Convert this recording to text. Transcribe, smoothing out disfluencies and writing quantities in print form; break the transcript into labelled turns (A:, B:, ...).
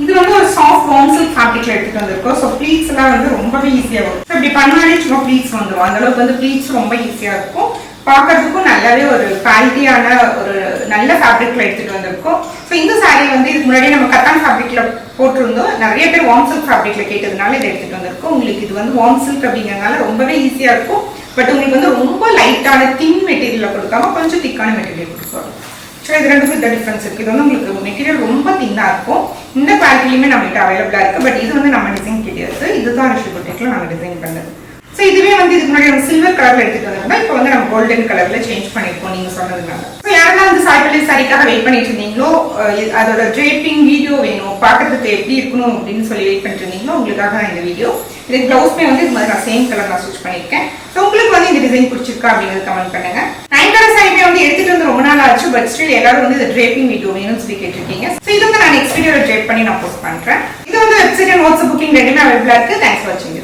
A: இது வந்து ஒரு சாஃப்ட் வார்ம் சில்க் ஃபேப்ரிக்ல எடுத்துட்டு வந்திருக்கோம். ஸோ ப்ளீட்ஸ் எல்லாம் வந்து ரொம்பவே ஈஸியா வரும். இப்படி பண்ணாலே சும்மா ப்ளீட்ஸ் வந்துடும். அந்த அளவுக்கு வந்து ப்ளீட்ஸ் ரொம்ப ஈஸியா இருக்கும். பார்க்கறதுக்கும் நல்லாவே ஒரு குவாலிட்டியான ஒரு நல்ல ஃபேப்ரிக்ல எடுத்துட்டு வந்திருக்கோம். ஸோ இந்த சாரீ வந்து இதுக்கு முன்னாடி நம்ம கத்தான் ஃபேப்ரிக்ல போட்டிருந்தோம். நிறைய பேர் வார்ம் சில்க் ஃபேப்ரிக்ல கேட்டதுனால இதை எடுத்துட்டு வந்திருக்கோம். உங்களுக்கு இது வந்து வார்ம் சில்க் அப்படிங்கிறதுனால ரொம்பவே ஈஸியா இருக்கும். பட் உங்களுக்கு வந்து ரொம்ப லைட்டான தின் மெட்டீரியல்ல கொடுக்காம கொஞ்சம் திக்கான மெட்டீரியல் கொடுக்குறோம். ஸோ இது ரெண்டுக்கும் இந்த டிஃபரன்ஸ் இருக்கு. இது வந்து உங்களுக்கு மெட்டீரியல் ரொம்ப தின்னா இருக்கும். இந்த குவாலிட்டிலுமே நம்மகிட்ட அவைலபிளா இருக்கு. பட் இது வந்து நம்ம டிசைன் கிடையாது. இதுதான் ரிஷி பொட்டிக்ல நம்ம டிசைன் பண்ணது. ஸோ இதுவே வந்து இதுக்கு முன்னாடி நம்ம சில்வர் கலர்ல எடுத்துட்டு வந்திருந்தா இப்போ வந்து நம்ம கோல்டன் கலர்ல சேஞ்ச் பண்ணிருக்கோம் நீங்க சொன்னதுனால. ஸோ யாரெல்லாம் வந்து சாய் பல்லவி சாரிக்காக வெயிட் பண்ணிட்டு இருந்தீங்களோ, அதோட ட்ரேப்பிங் வீடியோ வேணும், பார்க்கறதுக்கு எப்படி இருக்கணும் அப்படின்னு சொல்லி வெயிட் பண்ணிட்டு இருந்தீங்களோ, உங்களுக்காக நான் இந்த வீடியோ. இதுக்கு பிளவுஸ்மே வந்து இது மாதிரி நான் சேம் கலர் நான் ஸ்டிச் பண்ணியிருக்கேன். ஸோ உங்களுக்கு வந்து இந்த டிசைன் பிடிச்சிருக்கா அப்படிங்கிறது கமெண்ட் பண்ணுங்க. நயன்தாரா சாரிமே வந்து எடுத்துட்டு வந்து ரொம்ப நாள் ஆச்சு. பட் ஸ்டில் எல்லாரும் வந்து இந்த ட்ரேப்பிங் வீடியோ வேணும்னு சொல்லி கேட்டிருக்கீங்க. ஸோ இது வந்து நான் நெக்ஸ்ட் வீடியோல ட்ரேப் பண்ணி நான் போஸ்ட் பண்றேன். இது வந்து வெப்சைட் அண்ட் வாட்ஸ்அப் புக்கிங் ரெண்டுமே அவைலபிளா இருக்கு. தேங்க்ஸ் ஃபார் வாட்சிங்.